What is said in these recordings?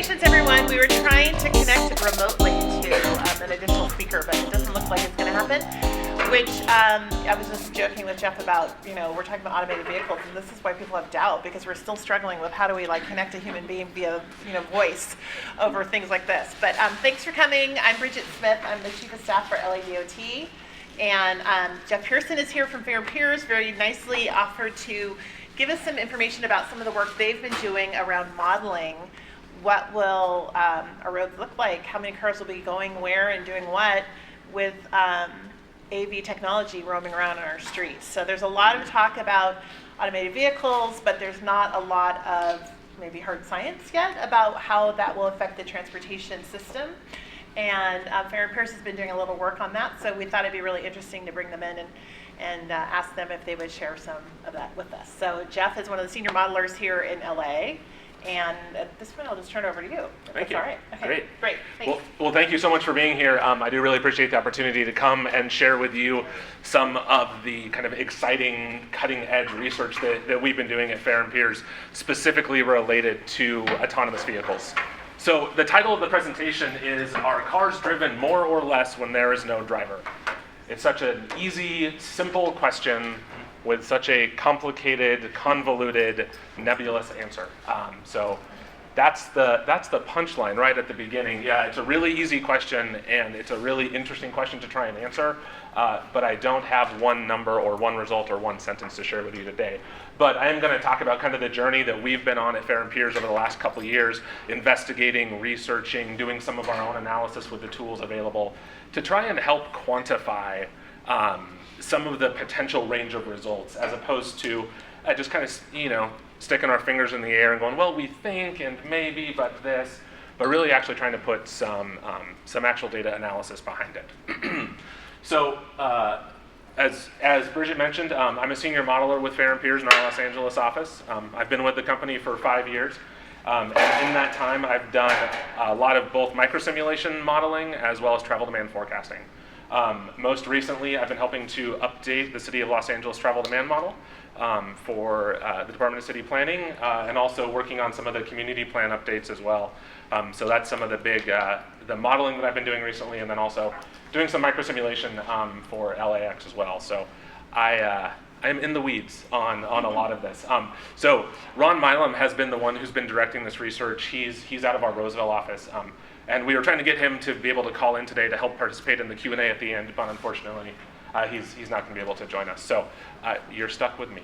Congratulations, everyone. We were trying to connect remotely to an additional speaker, but it doesn't look like it's going to happen, which I was just joking with Jeff about, we're talking about automated vehicles, and this is why people have doubt, because we're still struggling with how do we connect a human being via, voice over things like this. But thanks for coming. I'm Bridget Smith. I'm the Chief of Staff for LADOT. And Jeff Pearson is here from Fair Peers, very nicely offered to give us some information about some of the work they've been doing around modeling what will our roads look like, how many cars will be going where and doing what with AV technology roaming around on our streets. So there's a lot of talk about automated vehicles, but there's not a lot of maybe hard science yet about how that will affect the transportation system. And Fair Peers has been doing a little work on that, so we thought it'd be really interesting to bring them in and ask them if they would share some of that with us. So Jeff is one of the senior modelers here in LA, and at this point I'll just turn it over to you. Thank you. All right. Okay. Great. Thanks. Well, thank you so much for being here. I do really appreciate the opportunity to come and share with you some of the kind of exciting, cutting-edge research that we've been doing at Fair Peers, specifically related to autonomous vehicles. So the title of the presentation is, Are Cars Driven More or Less When There Is No Driver? It's such an easy, simple question with such a complicated, convoluted, nebulous answer. So that's the punchline right at the beginning. Yeah, it's a really easy question, and it's a really interesting question to try and answer, but I don't have one number or one result or one sentence to share with you today. But I am going to talk about kind of the journey that we've been on at Fair Peers over the last couple of years, investigating, researching, doing some of our own analysis with the tools available to try and help quantify some of the potential range of results, as opposed to just kind of, sticking our fingers in the air and going, well, we think and maybe, but this, but really actually trying to put some actual data analysis behind it. So, as Bridget mentioned, I'm a senior modeler with Fair Peers in our Los Angeles office. I've been with the company for 5 years, and in that time I've done a lot of both microsimulation modeling as well as travel demand forecasting. Most recently, I've been helping to update the City of Los Angeles travel demand model for the Department of City Planning, and also working on some of the community plan updates as well. So that's some of the big, the modeling that I've been doing recently, and then also doing some microsimulation for LAX as well. So I'm in the weeds on a lot of this. So Ron Milam has been the one who's been directing this research. He's out of our Roseville office. And we were trying to get him to be able to call in today to help participate in the Q&A at the end, but unfortunately, he's not going to be able to join us. So you're stuck with me.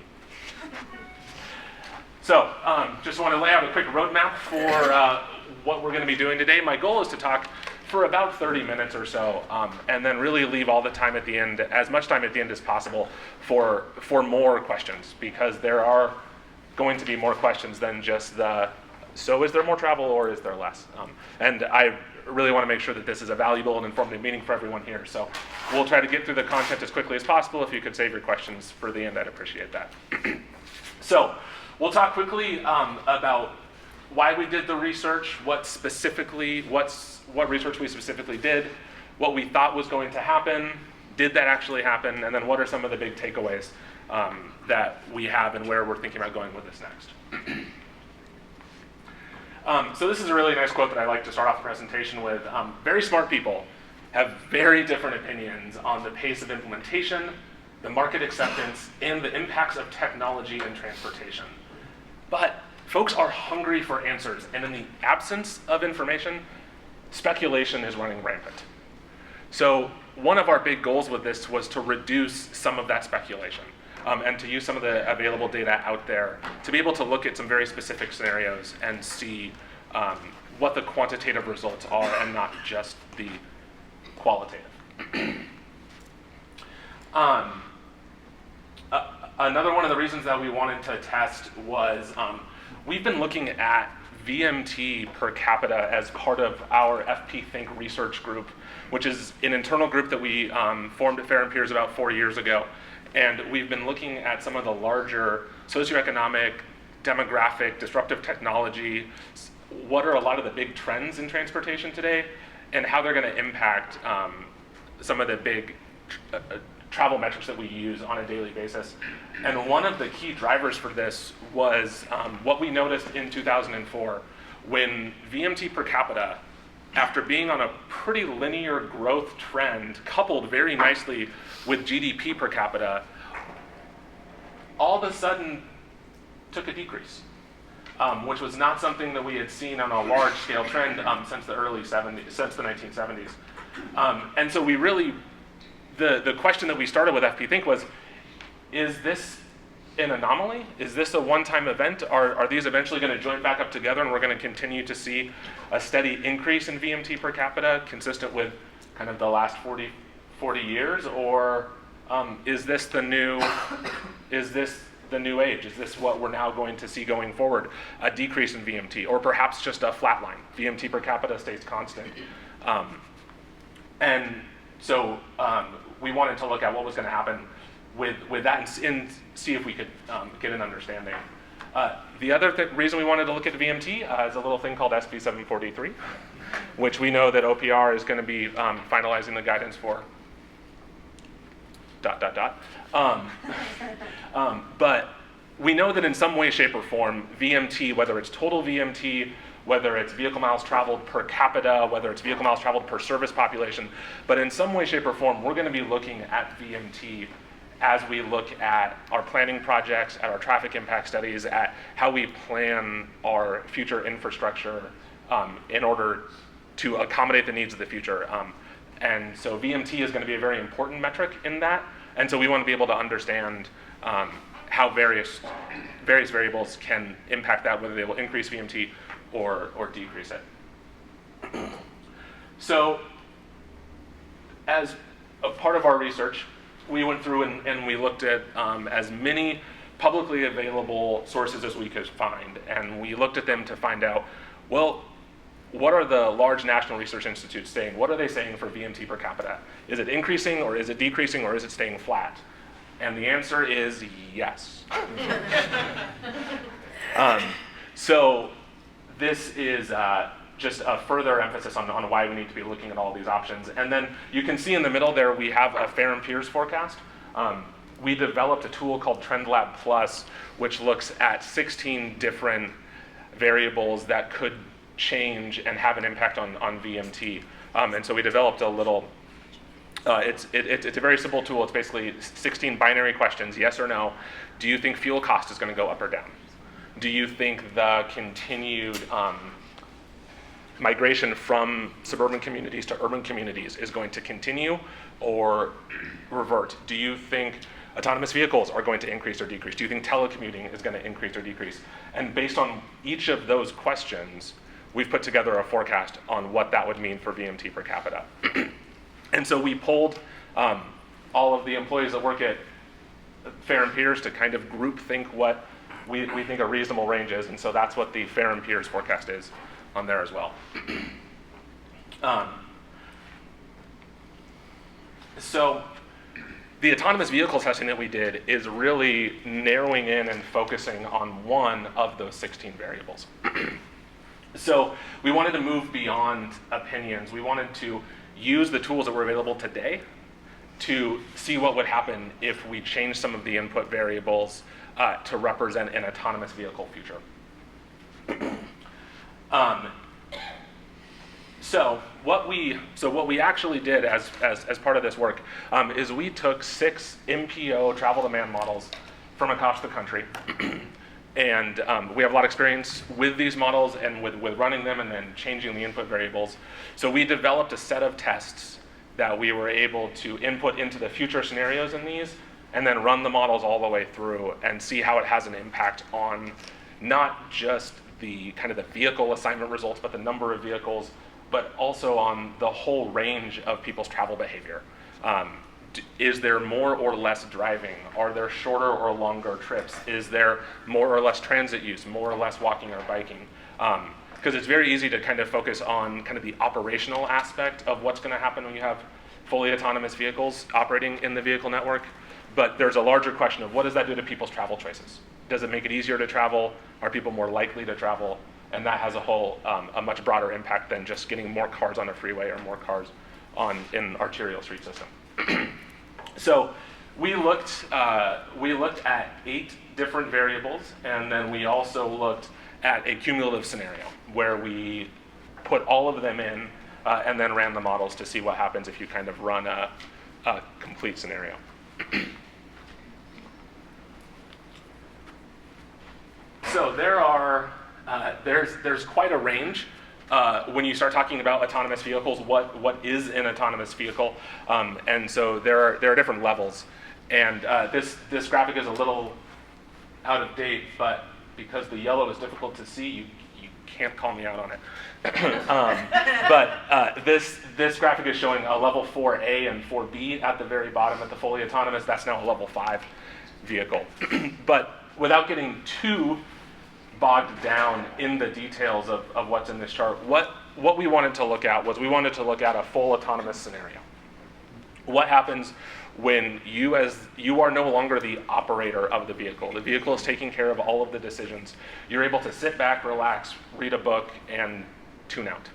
So just want to lay out a quick roadmap for what we're going to be doing today. My goal is to talk for about 30 minutes or so, and then really leave all the time at the end, as much time at the end as possible for more questions, because there are going to be more questions than just so is there more travel or is there less? And I really want to make sure that this is a valuable and informative meeting for everyone here. So we'll try to get through the content as quickly as possible. If you could save your questions for the end, I'd appreciate that. So we'll talk quickly about why we did the research, what research we specifically did, what we thought was going to happen, did that actually happen, and then what are some of the big takeaways that we have and where we're thinking about going with this next. So this is a really nice quote that I like to start off the presentation with. Very smart people have very different opinions on the pace of implementation, the market acceptance, and the impacts of technology in transportation. But folks are hungry for answers, and in the absence of information, speculation is running rampant. So one of our big goals with this was to reduce some of that speculation. And to use some of the available data out there to be able to look at some very specific scenarios and see what the quantitative results are and not just the qualitative. Another one of the reasons that we wanted to test was we've been looking at VMT per capita as part of our FP Think research group, which is an internal group that we formed at Fair Peers about 4 years ago. And we've been looking at some of the larger socioeconomic, demographic, disruptive technology, what are a lot of the big trends in transportation today, and how they're going to impact some of the big travel metrics that we use on a daily basis. And one of the key drivers for this was what we noticed in 2004 when VMT per capita, after being on a pretty linear growth trend, coupled very nicely with GDP per capita, all of a sudden took a decrease, which was not something that we had seen on a large-scale trend since the 1970s. And so we really, the question that we started with FP Think was, is this an anomaly? Is this a one-time event? Are these eventually going to join back up together and we're going to continue to see a steady increase in VMT per capita consistent with kind of the last 40 years? Or is this the new age? Is this what we're now going to see going forward? A decrease in VMT, or perhaps just a flat line. VMT per capita stays constant. And so we wanted to look at what was going to happen with that and see if we could get an understanding. The other reason we wanted to look at VMT is a little thing called SB 743, which we know that OPR is going to be finalizing the guidance for. ... But we know that in some way, shape, or form, VMT, whether it's total VMT, whether it's vehicle miles traveled per capita, whether it's vehicle miles traveled per service population, but in some way, shape, or form, we're going to be looking at VMT as we look at our planning projects, at our traffic impact studies, at how we plan our future infrastructure in order to accommodate the needs of the future. And so VMT is going to be a very important metric in that. And so we want to be able to understand how various variables can impact that, whether they will increase VMT or decrease it. So as a part of our research, we went through and we looked at as many publicly available sources as we could find. And we looked at them to find out, well, what are the large national research institutes saying? What are they saying for VMT per capita? Is it increasing, or is it decreasing, or is it staying flat? And the answer is yes. So this is just a further emphasis on why we need to be looking at all these options. And then you can see in the middle there we have a Fair and Peers forecast. We developed a tool called TrendLab Plus, which looks at 16 different variables that could change and have an impact on VMT. And so we developed a little, it's a very simple tool. It's basically 16 binary questions, yes or no. Do you think fuel cost is going to go up or down? Do you think the continued migration from suburban communities to urban communities is going to continue or revert? Do you think autonomous vehicles are going to increase or decrease? Do you think telecommuting is going to increase or decrease? And based on each of those questions, we've put together a forecast on what that would mean for VMT per capita. And so we polled all of the employees that work at Fair and Peers to kind of group think what we think a reasonable range is. And so that's what the Fair and Peers forecast is on there as well. So the autonomous vehicle testing that we did is really narrowing in and focusing on one of those 16 variables. So we wanted to move beyond opinions. We wanted to use the tools that were available today to see what would happen if we change some of the input variables to represent an autonomous vehicle future. So what we actually did as part of this work is we took 6 MPO travel demand models from across the country. And we have a lot of experience with these models and with running them and then changing the input variables. So we developed a set of tests that we were able to input into the future scenarios in these and then run the models all the way through and see how it has an impact on not just the kind of the vehicle assignment results, but the number of vehicles, but also on the whole range of people's travel behavior. Is there more or less driving? Are there shorter or longer trips? Is there more or less transit use, more or less walking or biking? Because it's very easy to kind of focus on kind of the operational aspect of what's going to happen when you have fully autonomous vehicles operating in the vehicle network. But there's a larger question of what does that do to people's travel choices? Does it make it easier to travel? Are people more likely to travel? And that has a much broader impact than just getting more cars on a freeway or more cars in arterial street system. So We looked at 8 different variables, and then we also looked at a cumulative scenario where we put all of them in and then ran the models to see what happens if you kind of run a complete scenario. So there's quite a range when you start talking about autonomous vehicles. What is an autonomous vehicle? And so there are different levels. And this graphic is a little out of date, but because the yellow is difficult to see, you can't call me out on it. But this graphic is showing a level 4A and 4B at the very bottom at the fully autonomous. That's now a level 5 vehicle. But without getting too bogged down in the details of what's in this chart, what we wanted to look at was we wanted to look at a full autonomous scenario. What happens when you are no longer the operator of the vehicle? The vehicle is taking care of all of the decisions. You're able to sit back, relax, read a book, and tune out.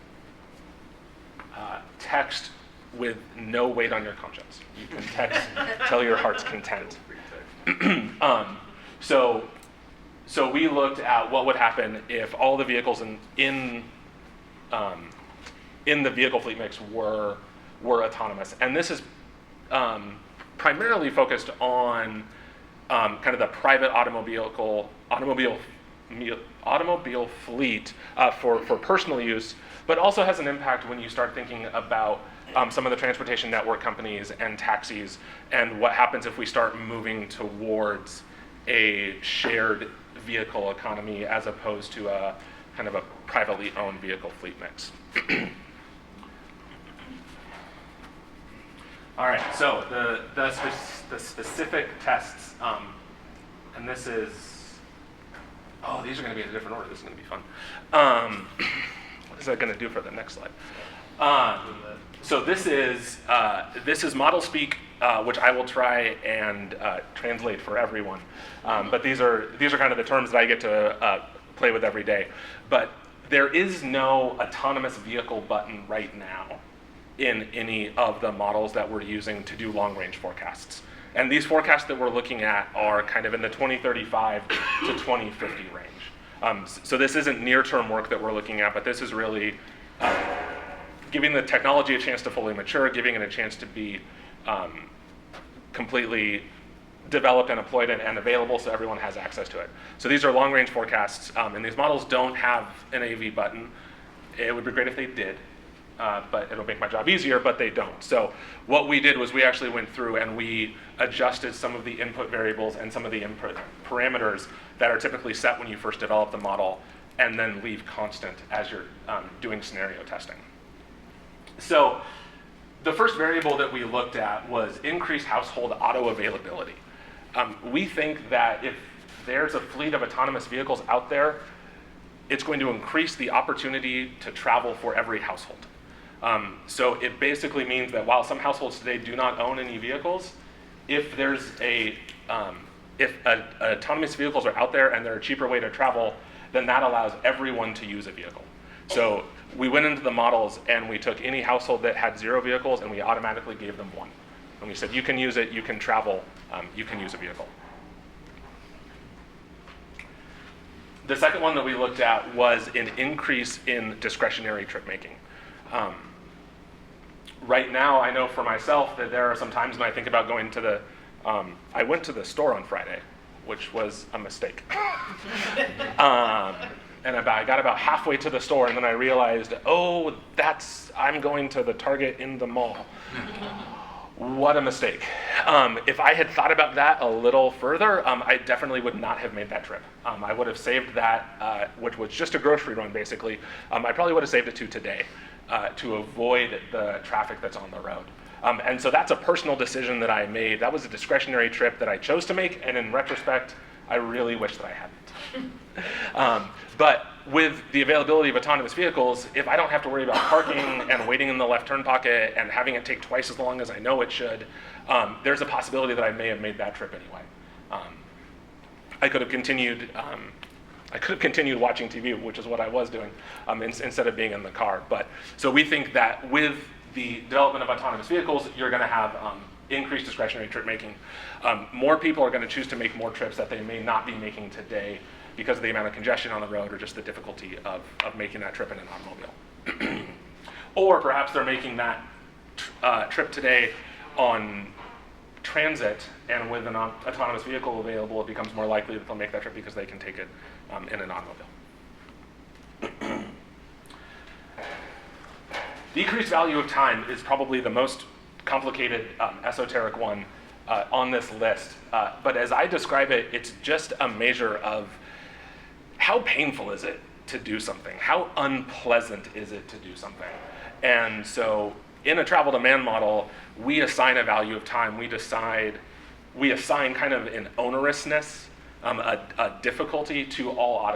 Text with no weight on your conscience. You can text till your heart's content. So we looked at what would happen if all the vehicles in the vehicle fleet mix were autonomous, and this is primarily focused on kind of the private automobile fleet for personal use, but also has an impact when you start thinking about some of the transportation network companies and taxis, and what happens if we start moving towards a shared vehicle economy as opposed to a kind of a privately owned vehicle fleet mix. All right, so the specific tests, and this is, these are going to be in a different order. This is going to be fun. What is that going to do for the next slide? So this is model speak, which I will try and translate for everyone. But these are kind of the terms that I get to play with every day. But there is no autonomous vehicle button right now in any of the models that we're using to do long-range forecasts. And these forecasts that we're looking at are kind of in the 2035 to 2050 range. So this isn't near-term work that we're looking at, but this is really giving the technology a chance to fully mature, giving it a chance to be completely developed and deployed and available so everyone has access to it. So these are long-range forecasts, and these models don't have an AV button. It would be great if they did, but it'll make my job easier, but they don't. So what we did was we actually went through and we adjusted some of the input variables and some of the input parameters that are typically set when you first develop the model, and then leave constant as you're doing scenario testing. So the first variable that we looked at was increased household auto availability. We think that if there's a fleet of autonomous vehicles out there, it's going to increase the opportunity to travel for every household. So it basically means that while some households today do not own any vehicles, if autonomous vehicles are out there and they're a cheaper way to travel, then that allows everyone to use a vehicle. So we went into the models and we took any household that had 0 vehicles and we automatically gave them 1. And we said, you can use it, you can travel, you can use a vehicle. The second one that we looked at was an increase in discretionary trip making. Right now, I know for myself that there are some times when I think about going to the, I went to the store on Friday, which was a mistake. And I got about halfway to the store, and then I realized, I'm going to the Target in the mall. What a mistake. If I had thought about that a little further, I definitely would not have made that trip. I would have saved that, which was just a grocery run, basically. I probably would have saved it to today to avoid the traffic that's on the road. And so that's a personal decision that I made. That was a discretionary trip that I chose to make, and in retrospect, I really wish that I hadn't. But with the availability of autonomous vehicles, if I don't have to worry about parking and waiting in the left turn pocket and having it take twice as long as I know it should, there's a possibility that I may have made that trip anyway. I could have continued watching TV, which is what I was doing, instead of being in the car. So we think that with the development of autonomous vehicles, you're going to have increased discretionary trip making. More people are going to choose to make more trips that they may not be making today because of the amount of congestion on the road or just the difficulty of making that trip in an automobile. Or perhaps they're making that trip today on transit, and with an autonomous vehicle available, it becomes more likely that they'll make that trip because they can take it in an automobile. Decreased value of time is probably the most complicated, esoteric one on this list. But as I describe it, it's just a measure of how painful is it to do something? How unpleasant is it to do something? And so in a travel demand model, we assign a value of time. We assign kind of an onerousness, a difficulty to all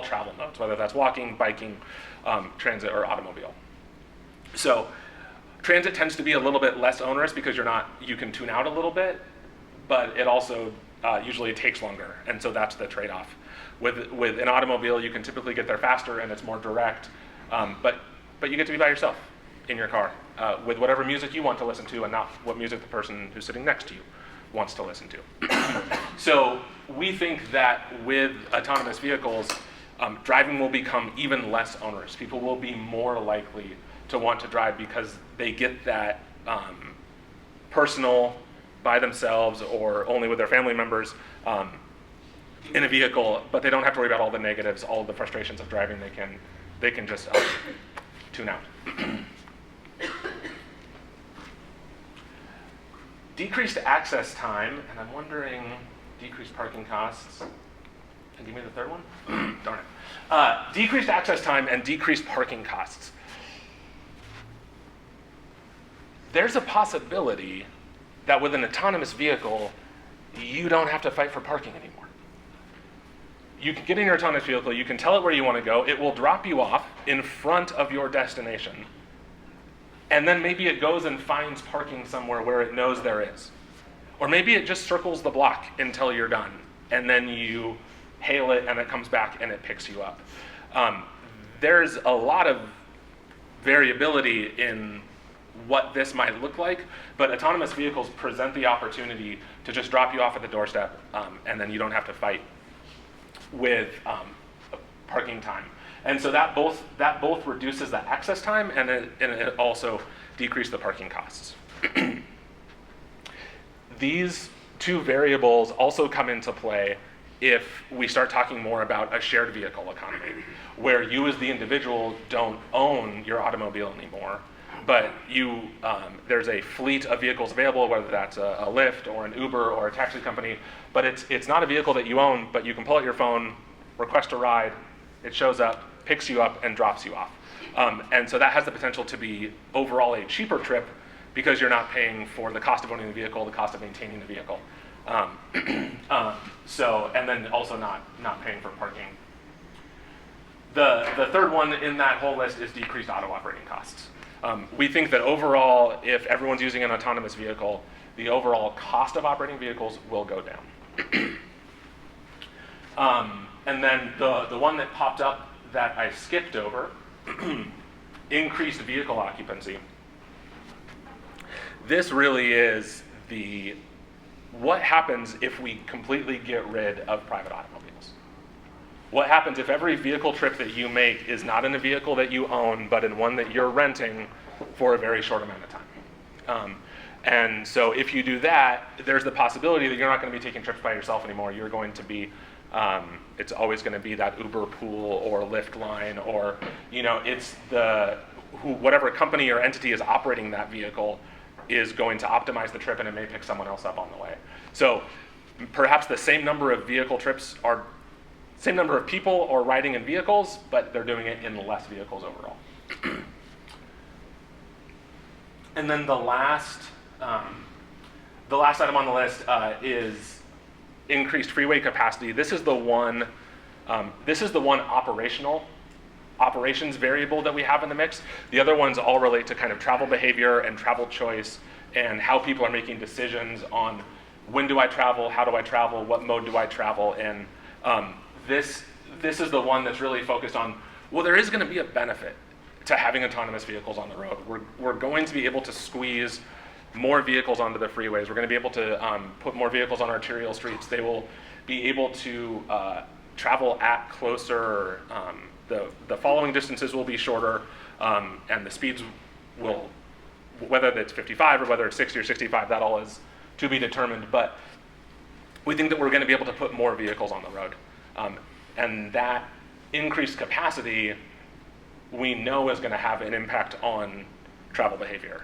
travel modes, whether that's walking, biking, transit, or automobile. So transit tends to be a little bit less onerous because you can tune out a little bit, but it also usually takes longer, and so that's the trade-off. With an automobile, you can typically get there faster and it's more direct, but you get to be by yourself in your car with whatever music you want to listen to and not what music the person who's sitting next to you wants to listen to. So we think that with autonomous vehicles, driving will become even less onerous. People will be more likely to want to drive because they get that personal, by themselves or only with their family members in a vehicle, but they don't have to worry about all the negatives, all of the frustrations of driving. They can just tune out. Decreased access time, and I'm wondering, decreased parking costs. And give me the third one? Darn it. Decreased access time and decreased parking costs. There's a possibility that with an autonomous vehicle, you don't have to fight for parking anymore. You can get in your autonomous vehicle, you can tell it where you want to go, it will drop you off in front of your destination, and then maybe it goes and finds parking somewhere where it knows there is. Or maybe it just circles the block until you're done, and then you hail it and it comes back and it picks you up. There's a lot of variability in what this might look like, but autonomous vehicles present the opportunity to just drop you off at the doorstep, and then you don't have to fight with parking time. And so that both reduces the access time and it also decreases the parking costs. These two variables also come into play if we start talking more about a shared vehicle economy, where you as the individual don't own your automobile anymore, but there's a fleet of vehicles available, whether that's a Lyft or an Uber or a taxi company, but it's not a vehicle that you own, but you can pull out your phone, request a ride, it shows up, picks you up, and drops you off. And so that has the potential to be overall a cheaper trip because you're not paying for the cost of owning the vehicle, the cost of maintaining the vehicle. And then also not paying for parking. The third one in that whole list is decreased auto operating costs. We think that overall, if everyone's using an autonomous vehicle, the overall cost of operating vehicles will go down. And then the one that popped up that I skipped over, increased vehicle occupancy. This really is what happens if we completely get rid of private automobiles? What happens if every vehicle trip that you make is not in a vehicle that you own, but in one that you're renting for a very short amount of time? And so if you do that, there's the possibility that you're not going to be taking trips by yourself anymore. You're going to be, it's always going to be that Uber pool or Lyft line, or it's whatever company or entity is operating that vehicle is going to optimize the trip, and it may pick someone else up on the way. So perhaps the same number of vehicle trips are same number of people are riding in vehicles, but they're doing it in less vehicles overall. And then the last item on the list is increased freeway capacity. This is the one operations variable that we have in the mix. The other ones all relate to kind of travel behavior and travel choice and how people are making decisions on when do I travel, how do I travel, what mode do I travel in. This is the one that's really focused on, well, there is going to be a benefit to having autonomous vehicles on the road. We're going to be able to squeeze more vehicles onto the freeways. We're going to be able to put more vehicles on arterial streets. They will be able to travel at closer, the following distances will be shorter, and the speeds will, whether it's 55 or whether it's 60 or 65, that all is to be determined. But we think that we're going to be able to put more vehicles on the road. And that increased capacity, we know is going to have an impact on travel behavior.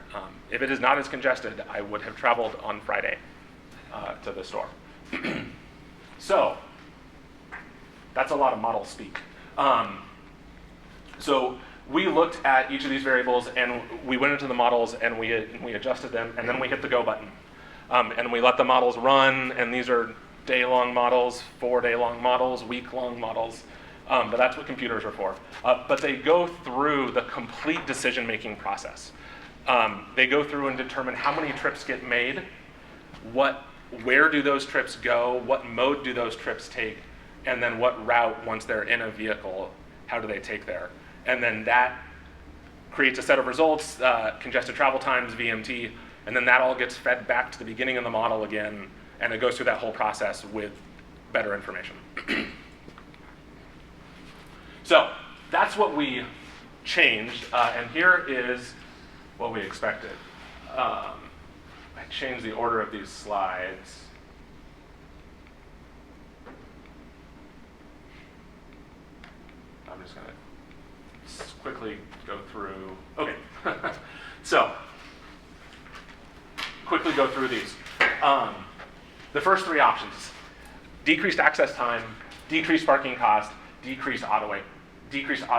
If it is not as congested, I would have traveled on Friday to the store. So that's a lot of model speak. So we looked at each of these variables and we went into the models and we adjusted them, and then we hit the go button. And we let the models run, and these are day-long models, 4-day-long models, week-long models. But that's what computers are for. But they go through the complete decision-making process. They go through and determine how many trips get made, where do those trips go, what mode do those trips take, and then what route, once they're in a vehicle, how do they take there? And then that creates a set of results, congested travel times, VMT, and then that all gets fed back to the beginning of the model again, and it goes through that whole process with better information. So that's what we changed, and here is what we expected. I changed the order of these slides. I'm just going to quickly go through. Okay, so quickly go through these. The first three options: decreased access time, decreased parking cost, decreased auto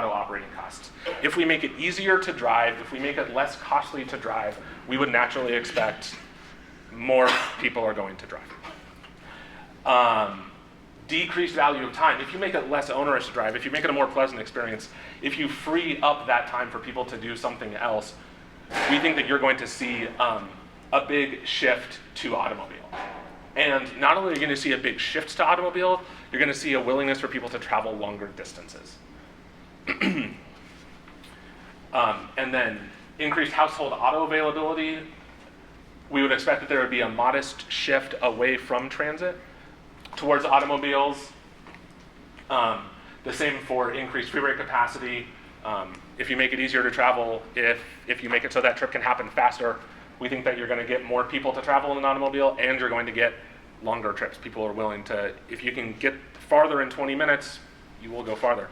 operating costs. If we make it easier to drive, if we make it less costly to drive, we would naturally expect more people are going to drive. Decreased value of time. If you make it less onerous to drive, if you make it a more pleasant experience, if you free up that time for people to do something else, we think that you're going to see a big shift to automobile. And not only are you going to see a big shift to automobile, you're going to see a willingness for people to travel longer distances. And then increased household auto availability. We would expect that there would be a modest shift away from transit towards automobiles. The same for increased freeway capacity. If you make it easier to travel, if you make it so that trip can happen faster, we think that you're going to get more people to travel in an automobile, and you're going to get longer trips. People are willing to, if you can get farther in 20 minutes, you will go farther.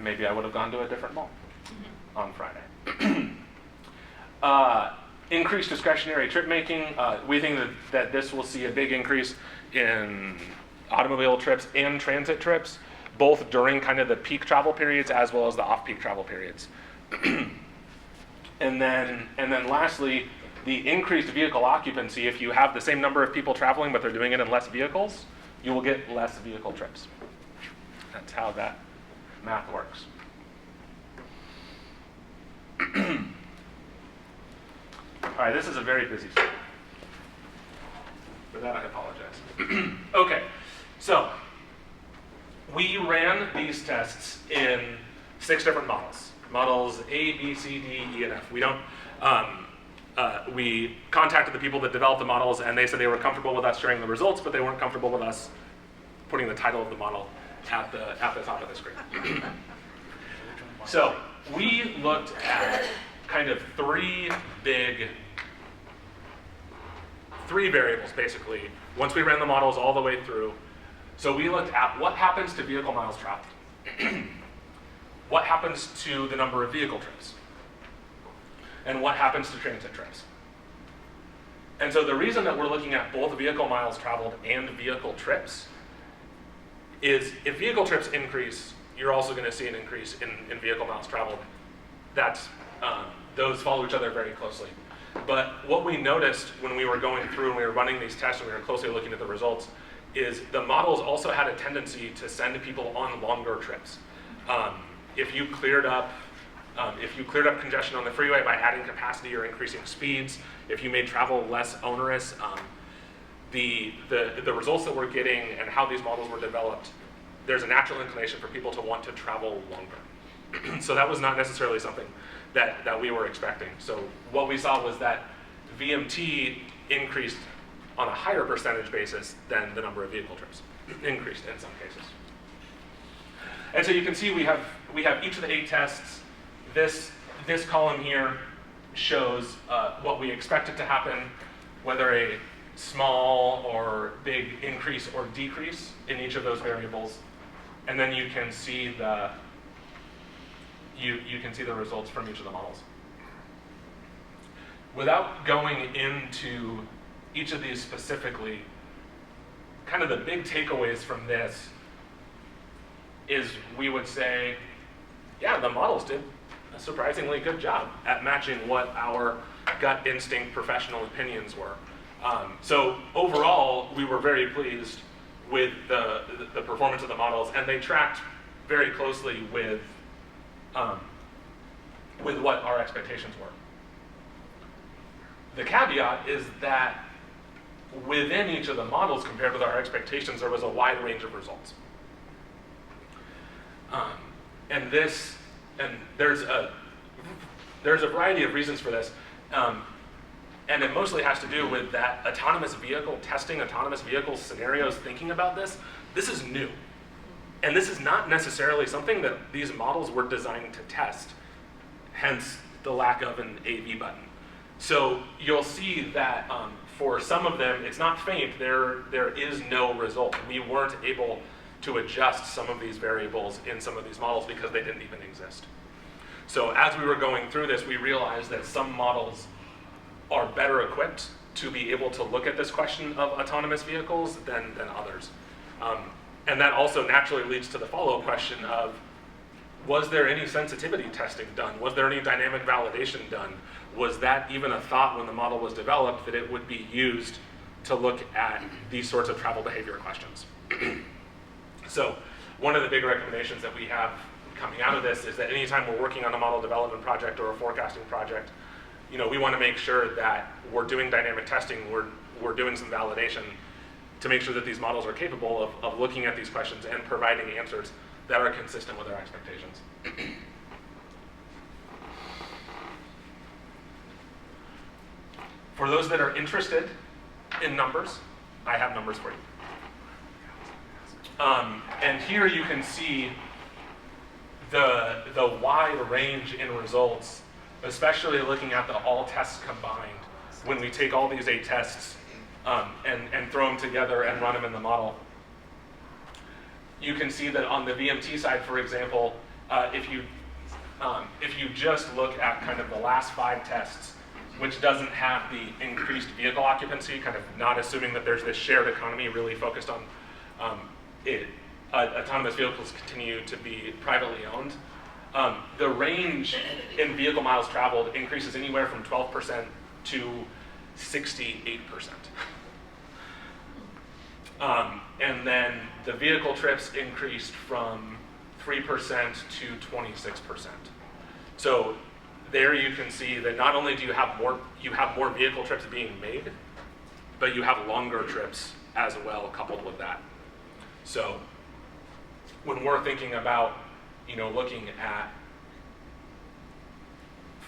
Maybe I would have gone to a different mall on Friday. Increased discretionary trip making. We think that this will see a big increase in automobile trips and transit trips, both during kind of the peak travel periods as well as the off-peak travel periods. And then lastly, the increased vehicle occupancy. If you have the same number of people traveling but they're doing it in less vehicles, you will get less vehicle trips. That's how that math works. All right, this is a very busy slide. For that, I apologize. Okay, so we ran these tests in 6 different models. Models A, B, C, D, E, and F. We contacted the people that developed the models, and they said they were comfortable with us sharing the results, but they weren't comfortable with us putting the title of the model at the top of the screen. So we looked at kind of three variables, basically, once we ran the models all the way through. So we looked at what happens to vehicle miles traveled, what happens to the number of vehicle trips, and what happens to transit trips. And so the reason that we're looking at both vehicle miles traveled and vehicle trips is if vehicle trips increase, you're also going to see an increase in vehicle miles traveled. Those follow each other very closely. But what we noticed when we were going through and we were running these tests and we were closely looking at the results is the models also had a tendency to send people on longer trips. If you cleared up congestion on the freeway by adding capacity or increasing speeds, if you made travel less onerous, the results that we're getting and how these models were developed, there's a natural inclination for people to want to travel longer. So that was not necessarily something that we were expecting. So what we saw was that VMT increased on a higher percentage basis than the number of vehicle trips, increased in some cases. And so you can see we have each of the 8 tests. This column here shows what we expect it to happen, whether a small or big increase or decrease in each of those variables. And then you can see the results from each of the models. Without going into each of these specifically, kind of the big takeaways from this is we would say, yeah, the models did a surprisingly good job at matching what our gut instinct professional opinions were. So overall, we were very pleased with the performance of the models, and they tracked very closely with what our expectations were. The caveat is that within each of the models, compared with our expectations, there was a wide range of results. And there's a variety of reasons for this. And it mostly has to do with that autonomous vehicle testing, autonomous vehicle scenarios, thinking about this. This is new. And this is not necessarily something that these models were designed to test, hence the lack of an AV button. So you'll see that for some of them, it's not faint, there is no result. We weren't able to adjust some of these variables in some of these models because they didn't even exist. So as we were going through this, we realized that some models are better equipped to be able to look at this question of autonomous vehicles than others. And that also naturally leads to the follow-up question of, was there any sensitivity testing done? Was there any dynamic validation done? Was that even a thought when the model was developed that it would be used to look at these sorts of travel behavior questions? So one of the big recommendations that we have coming out of this is that anytime we're working on a model development project or a forecasting project, we want to make sure that we're doing dynamic testing, we're doing some validation to make sure that these models are capable of looking at these questions and providing answers that are consistent with our expectations. For those that are interested in numbers, I have numbers for you. And here you can see the wide range in results, especially looking at the all tests combined. When we take all these 8 tests and throw them together and run them in the model, you can see that on the VMT side, for example, if you just look at kind of the last 5 tests, which doesn't have the increased vehicle occupancy, kind of not assuming that there's this shared economy really focused on autonomous vehicles continue to be privately owned. The range in vehicle miles traveled increases anywhere from 12% to 68%. And then the vehicle trips increased from 3% to 26%. So there you can see that not only do you have more vehicle trips being made, but you have longer trips as well coupled with that. So when we're thinking about, looking at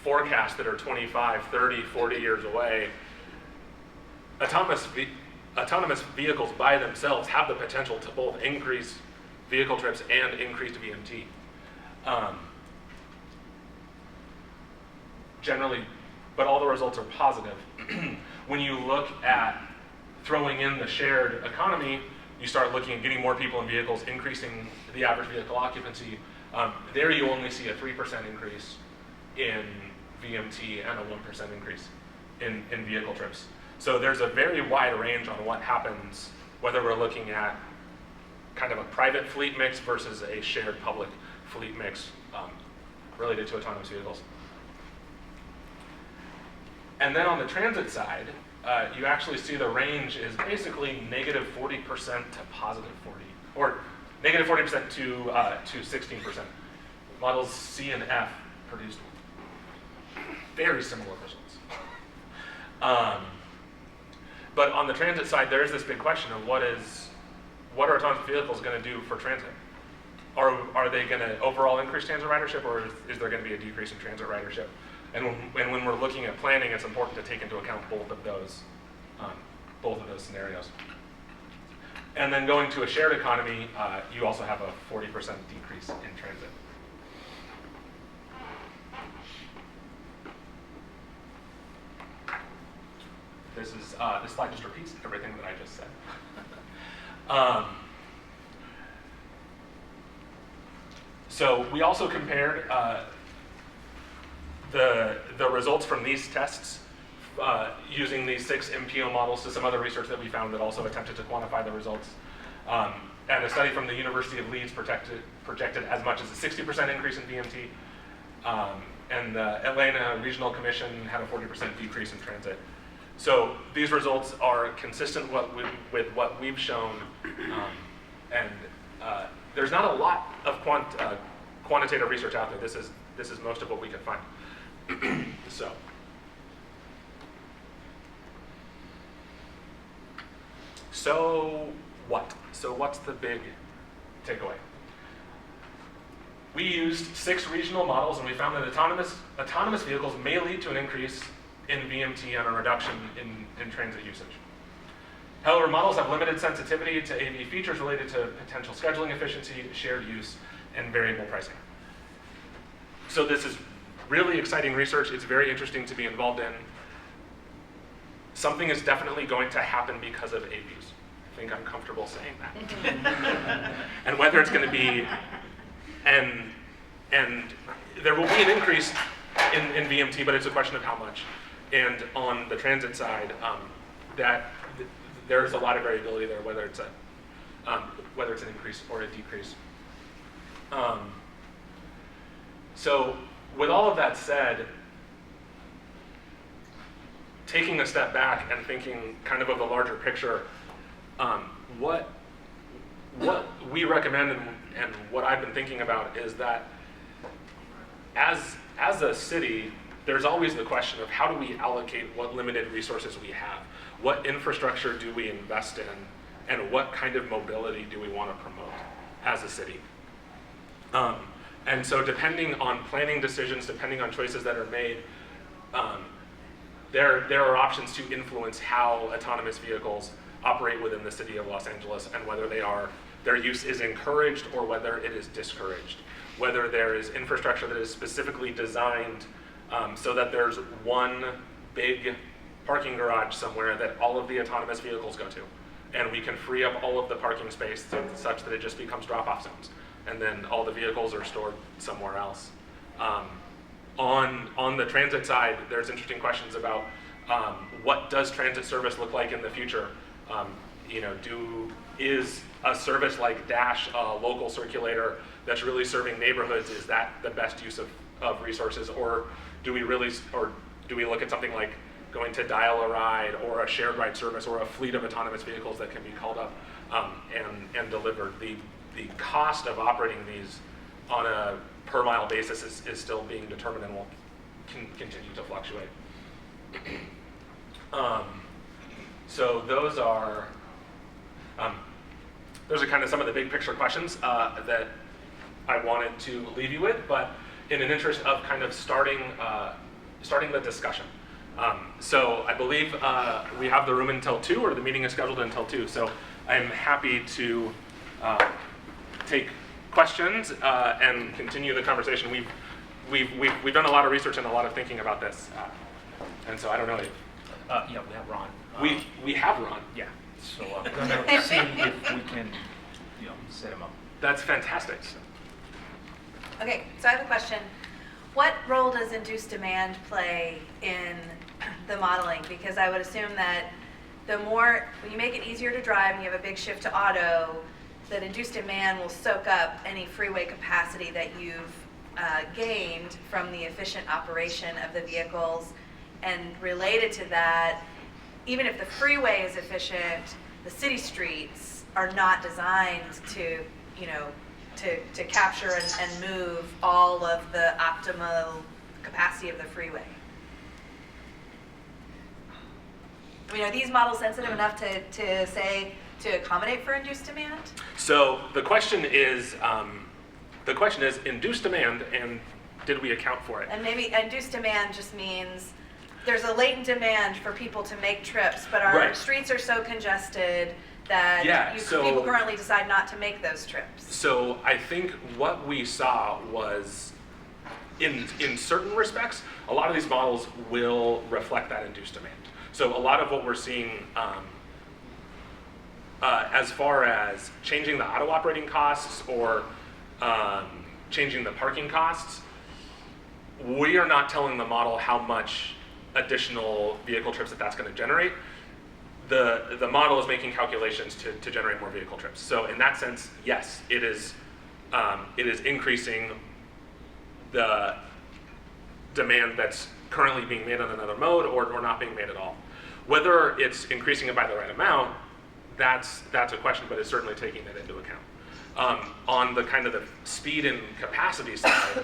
forecasts that are 25, 30, 40 years away, autonomous vehicles by themselves have the potential to both increase vehicle trips and increased VMT. Generally, but all the results are positive. When you look at throwing in the shared economy, you start looking at getting more people in vehicles, increasing the average vehicle occupancy. There you only see a 3% increase in VMT and a 1% increase in vehicle trips. So there's a very wide range on what happens, whether we're looking at kind of a private fleet mix versus a shared public fleet mix related to autonomous vehicles. And then on the transit side, you actually see the range is basically negative 40% to positive 40, or negative 40% to 16%. Models C and F produced very similar results. But on the transit side, there is this big question of what are autonomous vehicles going to do for transit? Are they going to overall increase transit ridership, or is there going to be a decrease in transit ridership? And when we're looking at planning, it's important to take into account both of those scenarios. And then going to a shared economy, you also have a 40% decrease in transit. This slide just repeats everything that I just said. So we also compared the results from these tests using these 6 MPO models to some other research that we found that also attempted to quantify the results. And a study from the University of Leeds projected as much as a 60% increase in VMT. And the Atlanta Regional Commission had a 40% decrease in transit. So these results are consistent with what we've shown, and there's not a lot of quantitative research out there. This is most of what we could find. So what? So what's the big takeaway? We used 6 regional models, and we found that autonomous vehicles may lead to an increase in VMT and a reduction in transit usage. However, models have limited sensitivity to AV features related to potential scheduling efficiency, shared use, and variable pricing. So this is really exciting research. It's very interesting to be involved in. Something is definitely going to happen because of AVs. I think I'm comfortable saying that. And whether it's going to be, and there will be an increase in VMT, but it's a question of how much. And on the transit side, there's a lot of variability there, whether it's an increase or a decrease. So with all of that said, taking a step back and thinking kind of the larger picture, what we recommend and what I've been thinking about is that as a city, there's always the question of how do we allocate what limited resources we have? What infrastructure do we invest in? And what kind of mobility do we want to promote as a city? And so depending on planning decisions, depending on choices that are made, there are options to influence how autonomous vehicles operate within the city of Los Angeles and whether their use is encouraged or whether it is discouraged. Whether there is infrastructure that is specifically designed so that there's one big parking garage somewhere that all of the autonomous vehicles go to. And we can free up all of the parking space such that it just becomes drop-off zones. And then all the vehicles are stored somewhere else. On the transit side, there's interesting questions about what does transit service look like in the future? Is a service like Dash a local circulator that's really serving neighborhoods? Is that the best use of resources, or do we look at something like going to Dial a Ride or a shared ride service or a fleet of autonomous vehicles that can be called up and delivered? The cost of operating these on a per mile basis is still being determined and will continue to fluctuate. So those are kind of some of the big picture questions that I wanted to leave you with, but in an interest of kind of starting the discussion. So I believe we have the room until 2, or the meeting is scheduled until 2. So I'm happy to take questions and continue the conversation. We've done a lot of research and a lot of thinking about this, and so I don't know if Yeah, we have Ron. we have Ron. Yeah, so we're gonna see if we can, set him up. That's fantastic. Okay, so I have a question. What role does induced demand play in the modeling? Because I would assume that when you make it easier to drive and you have a big shift to auto, that induced demand will soak up any freeway capacity that you've gained from the efficient operation of the vehicles. And related to that, even if the freeway is efficient, the city streets are not designed to capture and move all of the optimal capacity of the freeway. I mean, are these models sensitive enough to accommodate for induced demand? So the question is induced demand, and did we account for it? And maybe induced demand just means there's a latent demand for people to make trips, but our Right. streets are so congested that Yeah, people currently decide not to make those trips. So I think what we saw was, in certain respects, a lot of these models will reflect that induced demand. So a lot of what we're seeing as far as changing the auto operating costs or changing the parking costs, we are not telling the model how much additional vehicle trips that's going to generate. The model is making calculations to generate more vehicle trips. So in that sense, yes, it is increasing the demand that's currently being made on another mode or not being made at all. Whether it's increasing it by the right amount, that's a question, but it's certainly taking that into account. On the kind of the speed and capacity side,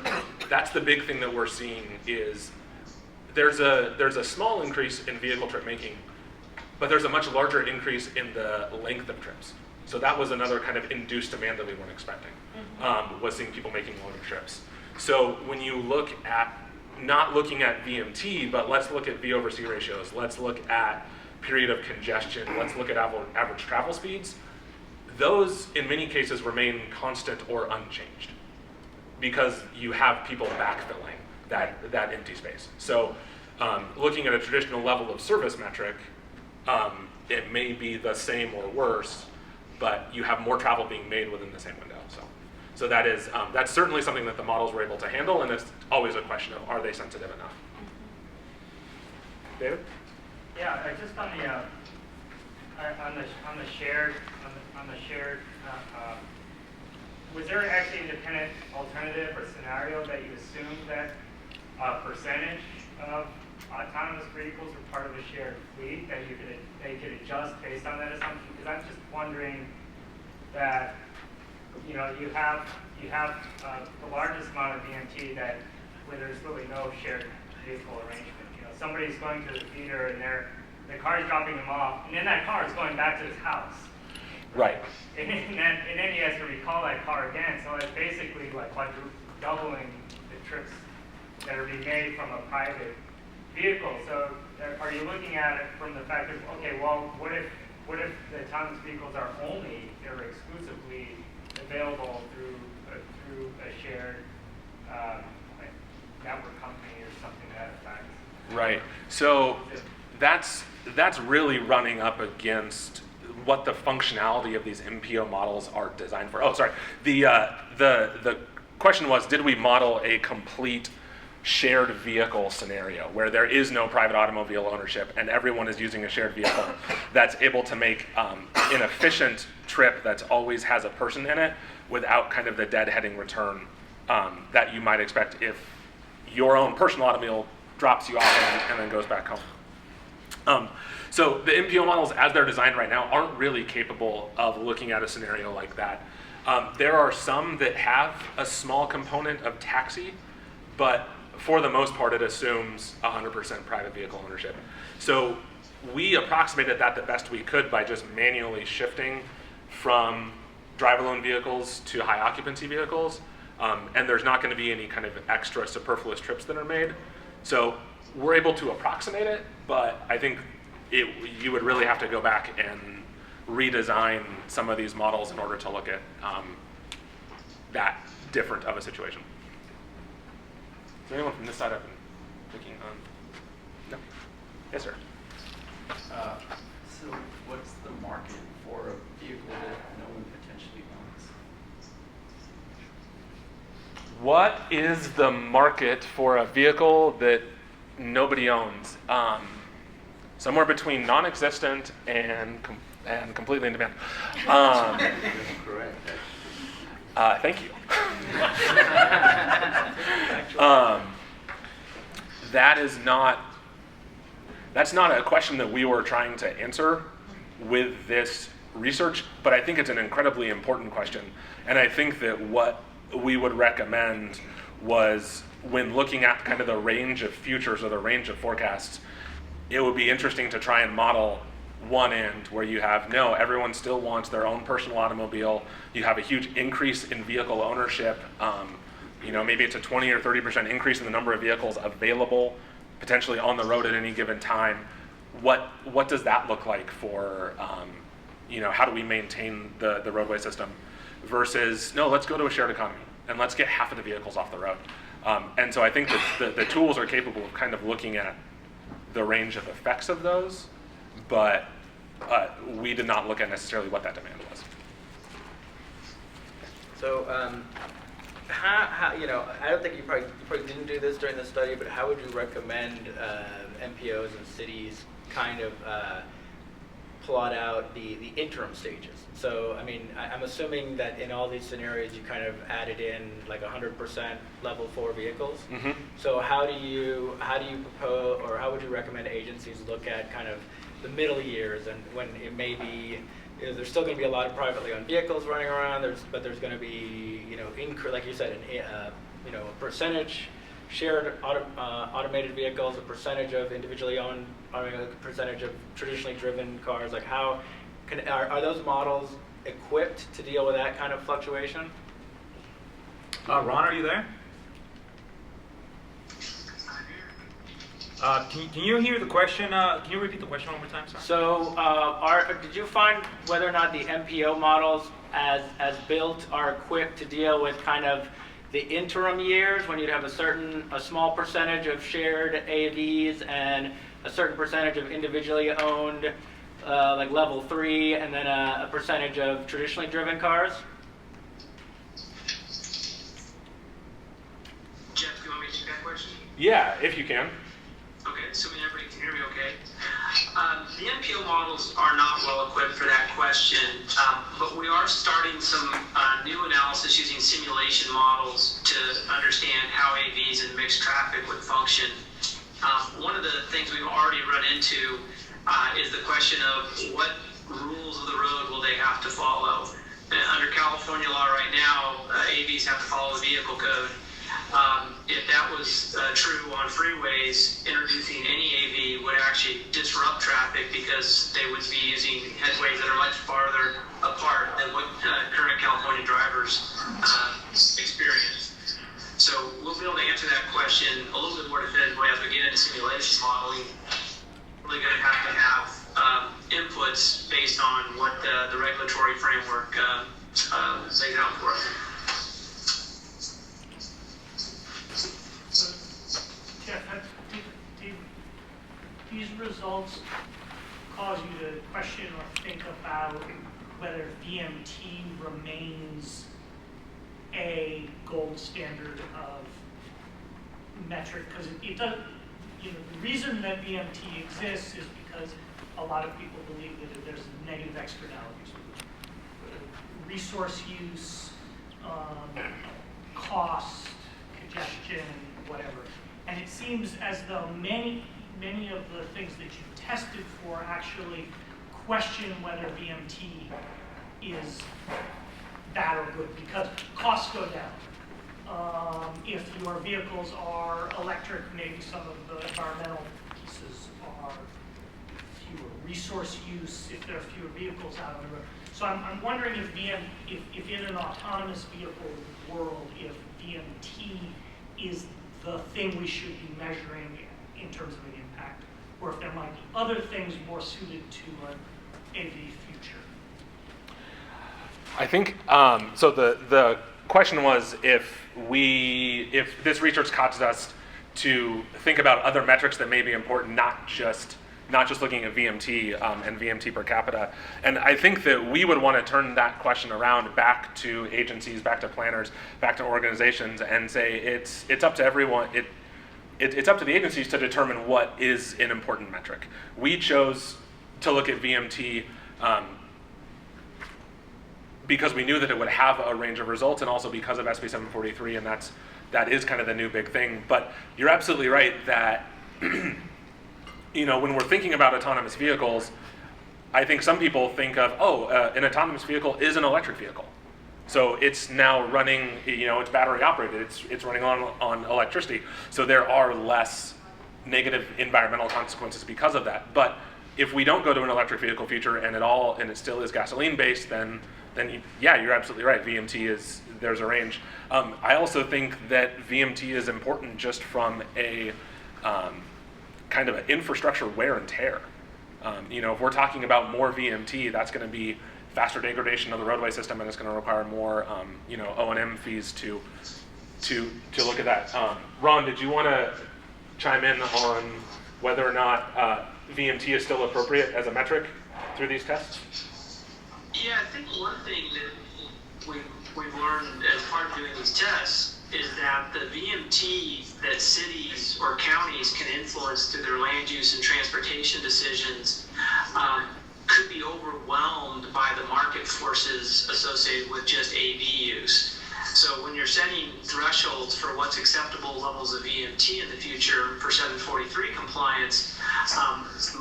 that's the big thing that we're seeing is there's a small increase in vehicle trip making, but there's a much larger increase in the length of trips. So that was another kind of induced demand that we weren't expecting, was seeing people making longer trips. So when you look at, not looking at VMT, but let's look at V over C ratios, let's look at period of congestion, let's look at average travel speeds, those in many cases remain constant or unchanged because you have people backfilling that empty space. So looking at a traditional level of service metric, it may be the same or worse, but you have more travel being made within the same window. So that is, that's certainly something that the models were able to handle, and it's always a question of, are they sensitive enough? David? Yeah, just on the shared, was there actually an independent alternative or scenario that you assumed that a percentage of autonomous vehicles were part of a shared fleet that you could adjust based on that assumption? Because I'm just wondering that, you know, you have the largest amount of VMT that where there's really no shared vehicle arrangement. You know, somebody's going to the theater and the car is dropping them off, and then that car is going back to his house. Right. And then he has to recall that car again. So it's basically like doubling the trips that are being made from a private vehicle. So are you looking at it from the fact of, okay, well, what if the autonomous vehicles are only or exclusively available through a shared like network company or something to that effect? Right. So that's really running up against what the functionality of these MPO models are designed for. Oh, sorry. The question was, did we model a complete shared vehicle scenario where there is no private automobile ownership and everyone is using a shared vehicle that's able to make an efficient trip that always has a person in it without kind of the deadheading return that you might expect if your own personal automobile drops you off and then goes back home. So the MPO models, as they're designed right now, aren't really capable of looking at a scenario like that. There are some that have a small component of taxi, but for the most part, it assumes 100% private vehicle ownership. So we approximated that the best we could by just manually shifting from drive-alone vehicles to high occupancy vehicles, and there's not going to be any kind of extra superfluous trips that are made. So we're able to approximate it, but I think you would really have to go back and redesign some of these models in order to look at that different of a situation. Is there anyone from this side I've been picking on? No? Yes, sir. So what's the market for a vehicle that no one potentially owns? What is the market for a vehicle that nobody owns? Somewhere between non-existent and completely in demand. Correct. Thank you. That's not a question that we were trying to answer with this research, but I think it's an incredibly important question. And I think that what we would recommend was, when looking at kind of the range of futures or the range of forecasts, it would be interesting to try and model one end where you have, no, everyone still wants their own personal automobile. You have a huge increase in vehicle ownership, maybe it's a 20 or 30% increase in the number of vehicles available potentially on the road at any given time. What does that look like for, how do we maintain the roadway system versus, no, let's go to a shared economy and let's get half of the vehicles off the road. And so I think that the tools are capable of kind of looking at the range of effects of those, but we did not look at necessarily what that demand was. So, how I don't think you probably didn't do this during the study, but how would you recommend MPOs and cities kind of plot out the interim stages? So, I mean, I'm assuming that in all these scenarios you kind of added in like 100% level 4 vehicles. Mm-hmm. So how do you propose, or how would you recommend agencies look at kind of the middle years, and when it may be, there's still going to be a lot of privately owned vehicles running around, but there's going to be, like you said, a percentage shared automated vehicles, a percentage of individually owned, a percentage of traditionally driven cars. Like are those models equipped to deal with that kind of fluctuation? Ron, are you there? Can you hear the question? Can you repeat the question one more time, sir? So, did you find whether or not the MPO models, as built, are equipped to deal with kind of the interim years when you'd have a small percentage of shared AVs and a certain percentage of individually owned, like level 3, and then a percentage of traditionally driven cars? Jeff, do you want me to take that question? Yeah, if you can. Okay, assuming everybody can hear me okay. The MPO models are not well equipped for that question, but we are starting some new analysis using simulation models to understand how AVs and mixed traffic would function. One of the things we've already run into is the question of what rules of the road will they have to follow. Under California law right now, AVs have to follow the vehicle code. If that was true on freeways, introducing any AV would actually disrupt traffic because they would be using headways that are much farther apart than what current California drivers experience. So we'll be able to answer that question a little bit more definitively as we get into simulation modeling. We're really going to have inputs based on what the regulatory framework lays out for us. Jeff, did these results cause you to question or think about whether VMT remains a gold standard of metric? Because it does, the reason that VMT exists is because a lot of people believe that there's negative externalities. Resource use, cost, congestion, whatever. And it seems as though many of the things that you tested for actually question whether VMT is bad or good, because costs go down. If your vehicles are electric, maybe some of the environmental pieces are fewer. Resource use, if there are fewer vehicles out on the road. So I'm wondering if in an autonomous vehicle world, if VMT is the thing we should be measuring in terms of an impact, or if there might be other things more suited to an AV future. I think, so the question was if this research causes us to think about other metrics that may be important, not just looking at VMT and VMT per capita. And I think that we would want to turn that question around back to agencies, back to planners, back to organizations, and say it's up to everyone. It's up to the agencies to determine what is an important metric. We chose to look at VMT because we knew that it would have a range of results, and also because of SB 743, and that is kind of the new big thing. But you're absolutely right that when we're thinking about autonomous vehicles, I think some people think of, an autonomous vehicle is an electric vehicle. So it's now running, it's battery operated, it's running on electricity. So there are less negative environmental consequences because of that. But if we don't go to an electric vehicle future and it still is gasoline based, then yeah, you're absolutely right. VMT is there's a range. I also think that VMT is important just from a kind of an infrastructure wear and tear. If we're talking about more VMT, that's going to be faster degradation of the roadway system, and it's going to require more, O&M fees to look at that. Ron, did you want to chime in on whether or not VMT is still appropriate as a metric through these tests? Yeah, I think one thing that we've learned as part of doing these tests is that the VMT that cities or counties can influence through their land use and transportation decisions could be overwhelmed by the market forces associated with just AV use. So when you're setting thresholds for what's acceptable levels of VMT in the future for 743 compliance,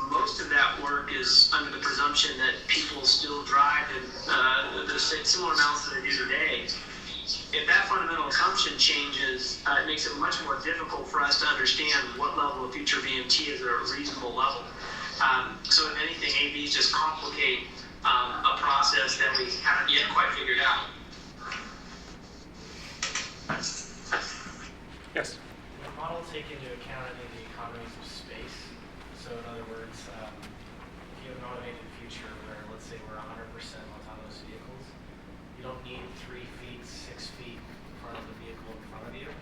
most of that work is under the presumption that people still drive in the similar amounts that they do today. If that fundamental assumption changes, it makes it much more difficult for us to understand what level of future VMT is at a reasonable level. So if anything, AVs just complicate a process that we haven't yet quite figured out. Yes. The model take into account any of the economies of space. So in other words, if you have an automated future where, let's say, we're 100% autonomous vehicles, you don't need 3 feet, 6 feet in front of the vehicle in front of you.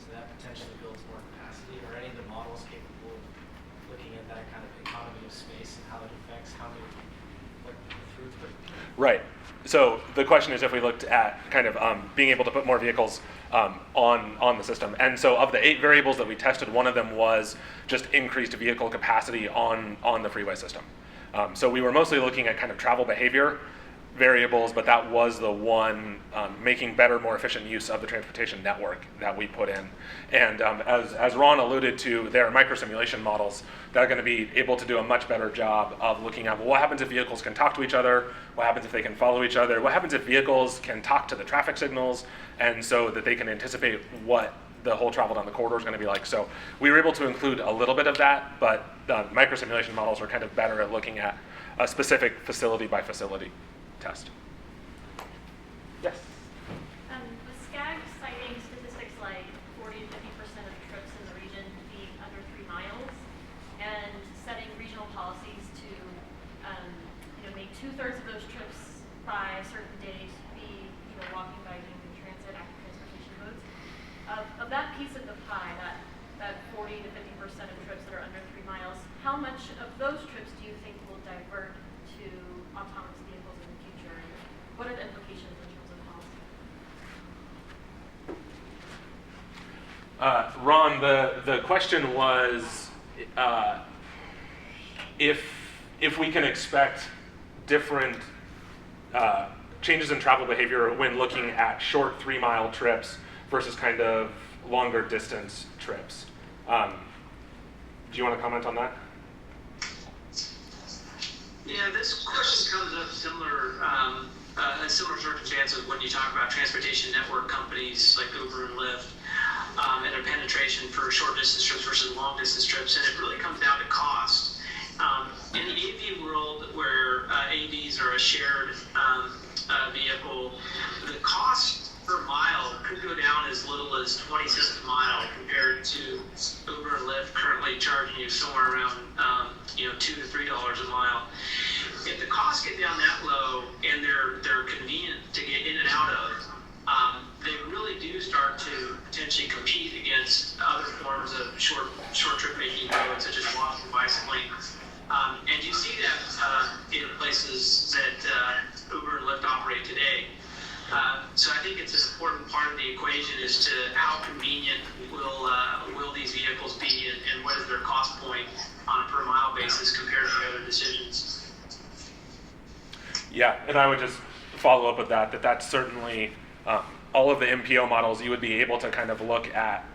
So that potentially builds more capacity. Are any of the models capable of looking at that kind of economy of space and how it affects how many, like, the throughput? Right. So the question is if we looked at kind of being able to put more vehicles on the system. And so of the 8 variables that we tested, one of them was just increased vehicle capacity on the freeway system. So we were mostly looking at kind of travel behavior variables, but that was the one making better, more efficient use of the transportation network that we put in. And as Ron alluded to, there are micro-simulation models that are going to be able to do a much better job of looking at, well, what happens if vehicles can talk to each other? What happens if they can follow each other? What happens if vehicles can talk to the traffic signals, and so that they can anticipate what the whole travel down the corridor is going to be like. So we were able to include a little bit of that, but the micro-simulation models are kind of better at looking at a specific facility by facility test. Yes? With SCAG citing statistics like 40 to 50% of trips in the region being under 3 miles, and setting regional policies to make 2/3 of those trips by a certain date be walking, biking, and transit, active transportation modes. Of that piece of the pie, that 40 to 50% of trips that are under 3 miles, how much of those trips do you think will divert to autonomous vehicles in the future? And what are the implications in terms of policy? Ron, the question was if we can expect different changes in travel behavior when looking at short 3-mile trips versus kind of longer distance trips. Do you want to comment on that? Yeah, this question comes up similar in similar circumstances when you talk about transportation network companies like Uber and Lyft and their penetration for short distance trips versus long distance trips, and it really comes down to cost. In the AV world, where AVs are a shared vehicle, the cost per mile could go down as little as 20 cents a mile compared to Uber and Lyft currently charging you somewhere around $2 to $3 a mile. If the costs get down that low and they're convenient to get in and out of, they really do start to potentially compete against other forms of short trip making modes such as walking, bicycling. And you see that in places that Uber and Lyft operate today. So I think it's an important part of the equation as to how convenient will these vehicles be, and what is their cost point on a per mile basis compared to the other decisions. Yeah, and I would just follow up with that's certainly all of the MPO models. You would be able to kind of look at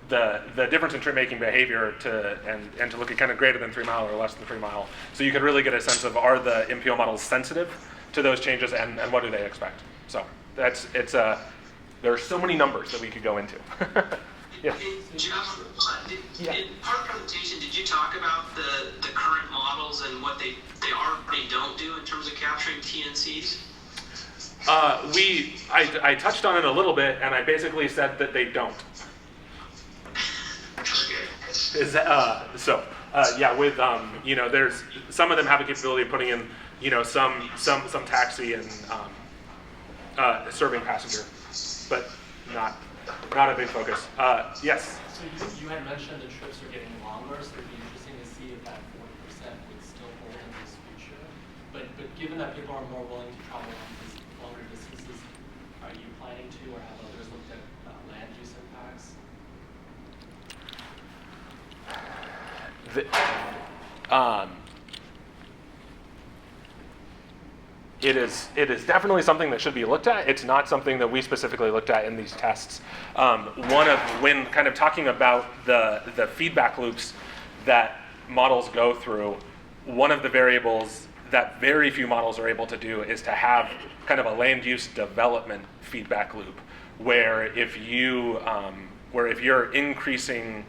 the difference in trip making behavior and to look at kind of greater than 3 mile or less than 3 mile. So you could really get a sense of, are the MPO models sensitive to those changes, and what do they expect? So there are so many numbers that we could go into. Yes. Jeff, in part of the presentation, did you talk about the current models and what they already don't do in terms of capturing TNCs? I touched on it a little bit, and I basically said that they don't. Is that, yeah, with there's some of them have a capability of putting in some taxi and serving passenger, but not a big focus. Yes. So you had mentioned the trips are getting longer, so it'd be interesting to see if that 40% would still hold in this future. But given that people are more willing to travel on these longer distances, are you planning to, or have others looked at land use impacts? It is definitely something that should be looked at. It's not something that we specifically looked at in these tests. When kind of talking about the feedback loops that models go through, one of the variables that very few models are able to do is to have kind of a land use development feedback loop, where if you're increasing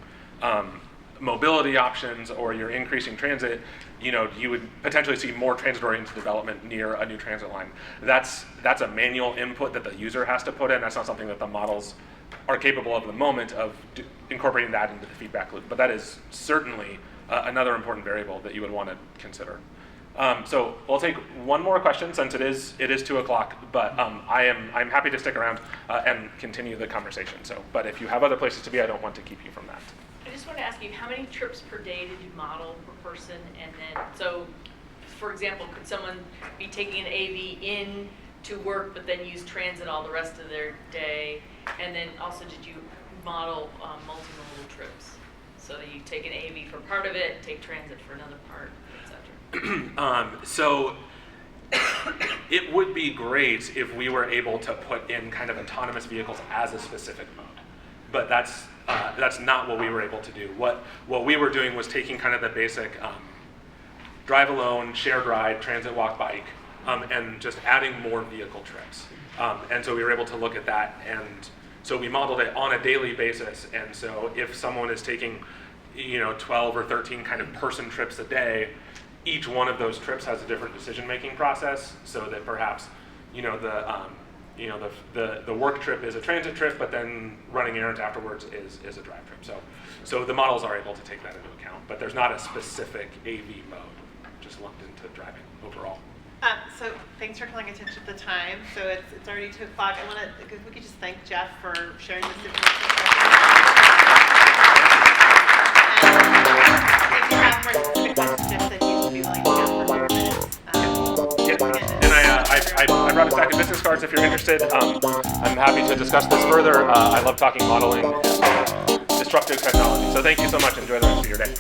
mobility options or you're increasing transit, you would potentially see more transit-oriented development near a new transit line. That's a manual input that the user has to put in. That's not something that the models are capable of at the moment of incorporating that into the feedback loop. But that is certainly another important variable that you would want to consider. So we'll take one more question since it is 2:00, but I'm happy to stick around and continue the conversation. But if you have other places to be, I don't want to keep you from that. I just want to ask you, how many trips per day did you model per person? And then, so, for example, could someone be taking an AV in to work, but then use transit all the rest of their day? And then also, did you model multimodal trips? So that you take an AV for part of it, take transit for another part, etc. So it would be great if we were able to put in kind of autonomous vehicles as a specific mode. But that's not what we were able to do. What we were doing was taking kind of the basic drive alone, shared ride, transit, walk, bike, and just adding more vehicle trips. And so we were able to look at that, and so we modeled it on a daily basis. And so if someone is taking 12 or 13 kind of person trips a day, each one of those trips has a different decision-making process, so that perhaps the work trip is a transit trip, but then running errands afterwards is a drive trip. So the models are able to take that into account, but there's not a specific AV mode, just lumped into driving overall. So thanks for calling attention to the time. So it's already 2:00. I want to, if we could just thank Jeff for sharing this information. And if you have more specific questions, that you would be willing to answer for minutes. And I brought a stack of business cards if you're interested. I'm happy to discuss this further. I love talking modeling and disruptive technology. So thank you so much. Enjoy the rest of your day.